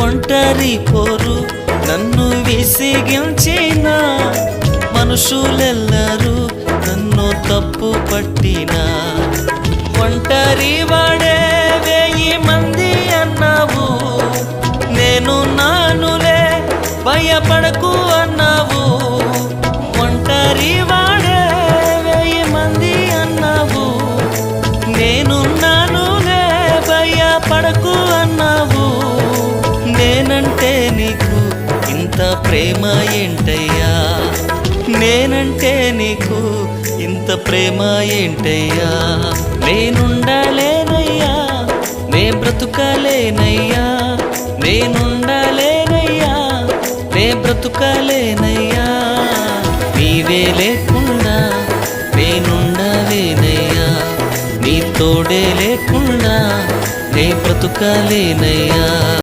ఒంటరి పోరు నన్ను విసిగించిన మనుషులెల్లరూ నన్ను తప్పు పట్టినా ఒంటరి వాడే 1000 మంది అన్నావు నేను నానులే భయపడకు అన్నావు ఒంటరి వాడే 1000 మంది అన్నావు నేను నానులే భయపడకు అన్నావు నేనంటే నీకు ఇంత ప్రేమ ఏంటయ్యా నేనంటే నీకు ఇంత ప్రేమ ఏంటయ్యా నేనుండలేనయ్యా నే బ్రతుకలేనయ్యా నేనుండలేనయ్యా నే బ్రతుకలేనయ్యా నీవే లేకుండా నేనుండలేనయ్యా నీ తోడే లేకుండా నే బ్రతుకలేనయ్యా